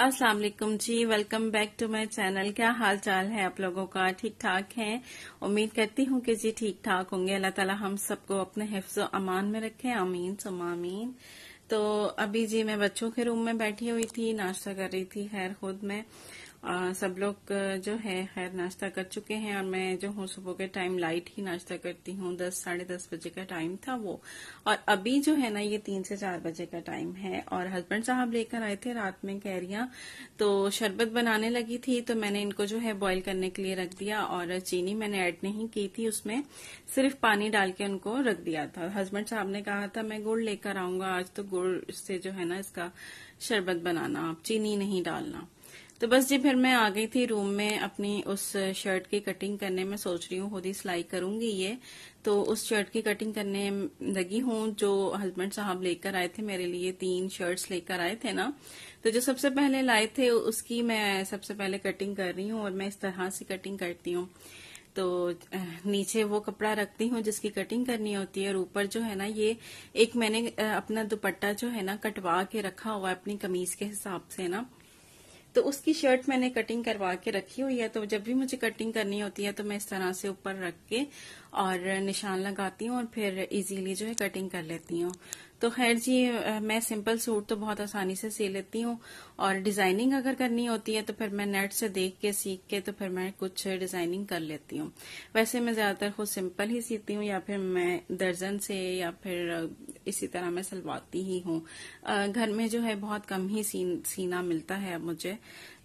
अस्सलाम वालेकुम ji. Welcome back to my channel. क्या हाल चाल है आप लोगों का? ठीक ठाक हैं? उम्मीद करती हूँ कि जी ठीक ठाक होंगे। अल्लाह ताला हम सबको अपने हिफ्ज़ व अमान में रखे, आमीन सुम्मा आमीन। तो अभी जी मैं बच्चों के रूम में बैठी हुई थी, नाश्ता कर रही थी। खैर खुद में सब लोग जो है खैर नाश्ता कर चुके हैं और मैं जो हूँ सुबह के टाइम लाइट ही नाश्ता करती हूँ। 10 साढ़े 10 बजे का टाइम था वो, और अभी जो है ना ये 3 से 4 बजे का टाइम है। और हस्बैंड साहब लेकर आए थे रात में कैरियां, तो शरबत बनाने लगी थी तो मैंने इनको जो है बॉईल करने के लिए रख दिया। और चीनी मैंने ऐड नहीं की थी उसमें, सिर्फ पानी डाल के उनको रख दिया था। हस्बैंड साहब ने कहा था मैं गुड़ लेकर आऊंगा आज, तो गुड़ से जो है ना इसका शरबत बनाना, आप चीनी नहीं डालना। तो बस जी फिर मैं आ गई थी रूम में अपनी उस शर्ट की कटिंग करने में। सोच रही हूँ खुद ही सिलाई करूंगी ये, तो उस शर्ट की कटिंग करने लगी हूँ जो हस्बैंड साहब लेकर आए थे मेरे लिए। 3 शर्ट्स लेकर आए थे ना, तो जो सबसे पहले लाए थे उसकी मैं सबसे पहले कटिंग कर रही हूँ। और मैं इस तरह से कटिंग करती हूँ, तो नीचे वो कपड़ा रखती हूँ जिसकी कटिंग करनी होती है, और ऊपर जो है ना ये एक मैंने अपना दुपट्टा जो है ना कटवा के रखा हुआ है अपनी कमीज के हिसाब से ना, तो उसकी शर्ट मैंने कटिंग करवा के रखी हुई है। तो जब भी मुझे कटिंग करनी होती है तो मैं इस तरह से ऊपर रख के और निशान लगाती हूँ और फिर इजीली जो है कटिंग कर लेती हूँ। तो खैर जी मैं सिंपल सूट तो बहुत आसानी से सी लेती हूँ, और डिजाइनिंग अगर करनी होती है तो फिर मैं नेट से देख के सीख के तो फिर मैं कुछ डिजाइनिंग कर लेती हूँ। वैसे मैं ज्यादातर खुद सिंपल ही सीती हूँ, या फिर मैं दर्जन से या फिर इसी तरह मैं सिलवाती ही हूँ। घर में जो है बहुत कम ही सीना मिलता है अब मुझे,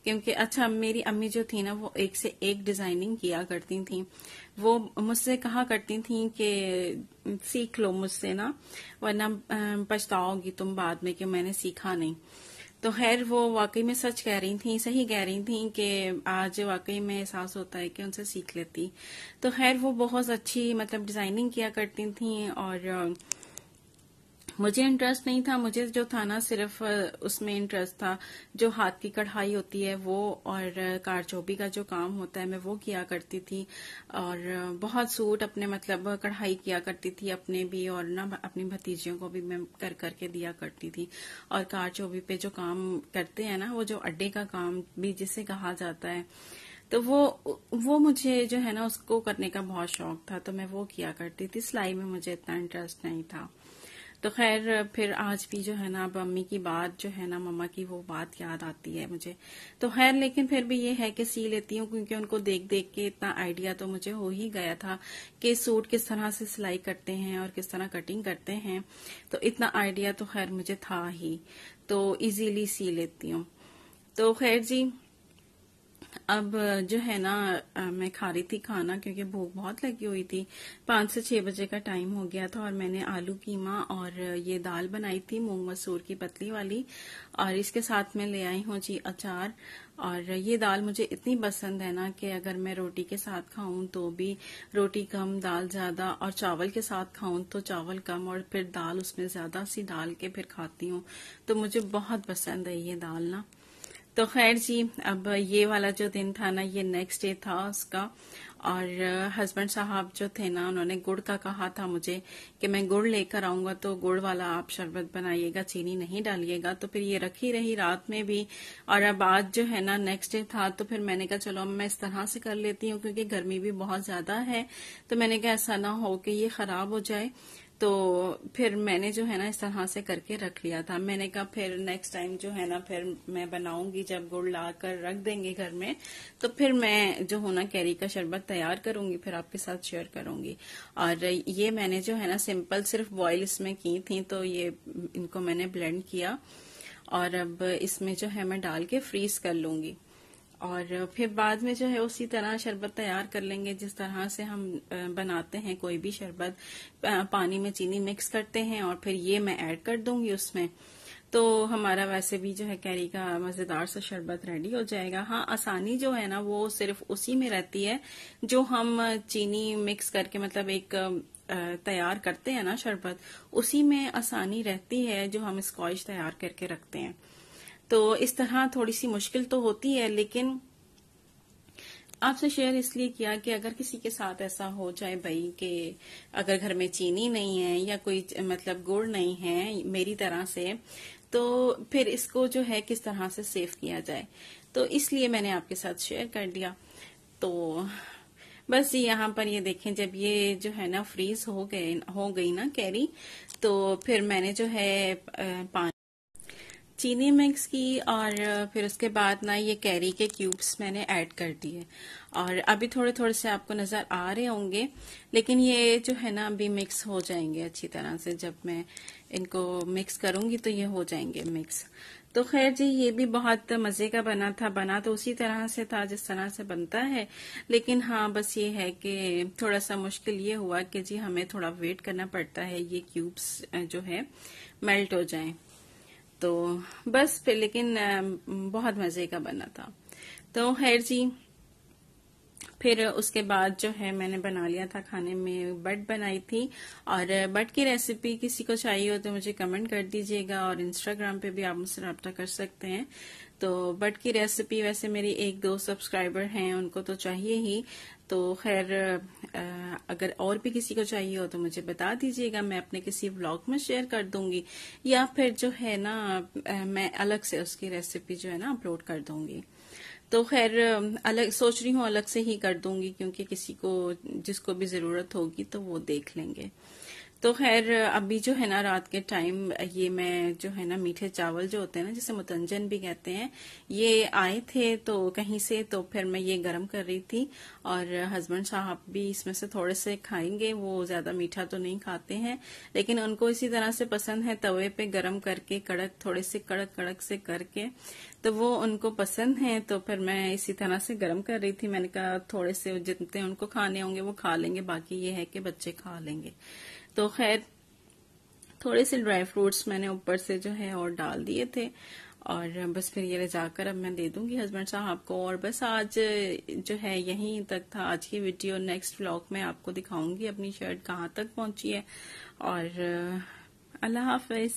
क्योंकि अच्छा मेरी अम्मी जो थी ना वो एक से एक डिजाइनिंग किया करती थी। वो मुझसे कहा करती थी कि सीख लो मुझसे ना, वरना पछताओगी तुम बाद में कि मैंने सीखा नहीं। तो खैर वो वाकई में सच कह रही थी, सही कह रही थी कि आज वाकई में एहसास होता है कि उनसे सीख लेती। तो खैर वो बहुत अच्छी मतलब डिजाइनिंग किया करती थी, और मुझे इंटरेस्ट नहीं था। मुझे जो था ना सिर्फ उसमें इंटरेस्ट था जो हाथ की कढ़ाई होती है वो, और कारचोबी का जो काम होता है मैं वो किया करती थी। और बहुत सूट अपने मतलब कढ़ाई किया करती थी अपने भी, और ना अपनी भतीजियों को भी मैं कर करके दिया करती थी। और कारचोबी पे जो काम करते हैं ना, वो जो अड्डे का काम भी जिसे कहा जाता है, तो वो मुझे जो है ना उसको करने का बहुत शौक था, तो मैं वो किया करती थी। सिलाई में मुझे इतना इंटरेस्ट नहीं था। तो खैर फिर आज भी जो है ना अब अम्मी की बात जो है ना, मम्मा की वो बात याद आती है मुझे। तो खैर लेकिन फिर भी ये है कि सी लेती हूँ, क्योंकि उनको देख देख के इतना आइडिया तो मुझे हो ही गया था कि सूट किस तरह से सिलाई करते हैं और किस तरह कटिंग करते हैं। तो इतना आइडिया तो खैर मुझे था ही, तो इजीली सी लेती हूँ। तो खैर जी अब जो है ना मैं खा रही थी खाना, क्योंकि भूख बहुत लगी हुई थी। 5 से 6 बजे का टाइम हो गया था, और मैंने आलू कीमा और ये दाल बनाई थी मूंग मसूर की पतली वाली, और इसके साथ में ले आई हूँ जी अचार। और ये दाल मुझे इतनी पसंद है ना कि अगर मैं रोटी के साथ खाऊं तो भी रोटी कम दाल ज्यादा, और चावल के साथ खाऊं तो चावल कम, और फिर दाल उसमें ज्यादा सी डाल के फिर खाती हूँ। तो मुझे बहुत पसंद है ये दाल ना। तो खैर जी अब ये वाला जो दिन था ना, ये नेक्स्ट डे था उसका। और हस्बैंड साहब जो थे ना, उन्होंने गुड़ का कहा था मुझे कि मैं गुड़ लेकर आऊंगा तो गुड़ वाला आप शरबत बनाइएगा, चीनी नहीं डालिएगा। तो फिर ये रखी रही रात में भी, और अब आज जो है ना नेक्स्ट डे था, तो फिर मैंने कहा चलो मैं इस तरह से कर लेती हूँ, क्योंकि गर्मी भी बहुत ज्यादा है। तो मैंने कहा ऐसा ना हो कि ये खराब हो जाए, तो फिर मैंने जो है ना इस तरह से करके रख लिया था। मैंने कहा फिर नेक्स्ट टाइम जो है ना फिर मैं बनाऊंगी, जब गुड़ ला कर रख देंगे घर में, तो फिर मैं जो हूं ना कैरी का शरबत तैयार करूंगी, फिर आपके साथ शेयर करूंगी। और ये मैंने जो है ना सिंपल सिर्फ बॉईल इसमें की थी, तो ये इनको मैंने ब्लेंड किया, और अब इसमें जो है मैं डाल के फ्रीज कर लूंगी। और फिर बाद में जो है उसी तरह शरबत तैयार कर लेंगे जिस तरह से हम बनाते हैं कोई भी शरबत। पानी में चीनी मिक्स करते हैं और फिर ये मैं ऐड कर दूंगी उसमें, तो हमारा वैसे भी जो है कैरी का मजेदार सा शरबत रेडी हो जाएगा। हाँ, आसानी जो है ना वो सिर्फ उसी में रहती है जो हम चीनी मिक्स करके मतलब एक तैयार करते हैं ना शरबत, उसी में आसानी रहती है जो हम स्कॉच तैयार करके रखते हैं। तो इस तरह थोड़ी सी मुश्किल तो होती है, लेकिन आपसे शेयर इसलिए किया कि अगर किसी के साथ ऐसा हो जाए भाई कि अगर घर में चीनी नहीं है या कोई मतलब गुड़ नहीं है मेरी तरह से, तो फिर इसको जो है किस तरह से सेव किया जाए, तो इसलिए मैंने आपके साथ शेयर कर दिया। तो बस जी यहाँ पर ये देखें, जब ये जो है ना फ्रीज हो गई ना कैरी, तो फिर मैंने जो है पानी चीनी मिक्स की, और फिर उसके बाद ना ये कैरी के क्यूब्स मैंने ऐड कर दिए। और अभी थोड़े थोड़े से आपको नजर आ रहे होंगे, लेकिन ये जो है ना अभी मिक्स हो जाएंगे अच्छी तरह से। जब मैं इनको मिक्स करूंगी तो ये हो जाएंगे मिक्स। तो खैर जी, ये भी बहुत मजे का बना तो उसी तरह से था जिस तरह से बनता है, लेकिन हाँ बस ये है कि थोड़ा सा मुश्किल ये हुआ कि जी हमें थोड़ा वेट करना पड़ता है ये क्यूब्स जो है मेल्ट हो जाएं। तो बस फिर, लेकिन बहुत मजे का बना था। तो खैर जी, फिर उसके बाद जो है मैंने बना लिया था खाने में, बट बनाई थी। और बट की रेसिपी किसी को चाहिए हो तो मुझे कमेंट कर दीजिएगा, और इंस्टाग्राम पे भी आप मुझसे रब्ता कर सकते हैं। तो बट की रेसिपी वैसे मेरी 1-2 सब्सक्राइबर हैं, उनको तो चाहिए ही। तो खैर अगर और भी किसी को चाहिए हो तो मुझे बता दीजिएगा, मैं अपने किसी व्लॉग में शेयर कर दूंगी, या फिर जो है ना मैं अलग से उसकी रेसिपी जो है ना अपलोड कर दूंगी। तो खैर अलग सोच रही हूँ, अलग से ही कर दूंगी, क्योंकि किसी को जिसको भी जरूरत होगी तो वो देख लेंगे। तो खैर अभी जो है ना रात के टाइम ये मैं जो है ना मीठे चावल जो होते हैं ना, जिसे मुतंजन भी कहते हैं, ये आए थे तो कहीं से, तो फिर मैं ये गरम कर रही थी। और हस्बैंड साहब भी इसमें से थोड़े से खाएंगे, वो ज्यादा मीठा तो नहीं खाते हैं, लेकिन उनको इसी तरह से पसंद है, तवे पे गरम करके थोड़े से कड़क कड़क से करके, तो वो उनको पसंद है। तो फिर मैं इसी तरह से गरम कर रही थी। मैंने कहा थोड़े से जितने उनको खाने होंगे वो खा लेंगे, बाकी ये है कि बच्चे खा लेंगे। तो खैर थोड़े से ड्राई फ्रूट्स मैंने ऊपर से जो है और डाल दिए थे, और बस फिर ये ले जाकर अब मैं दे दूंगी हस्बैंड साहब को। और बस आज जो है यहीं तक था आज की वीडियो। नेक्स्ट व्लॉग में आपको दिखाऊंगी अपनी शर्ट कहाँ तक पहुंची है। और अल्लाह हाफिज।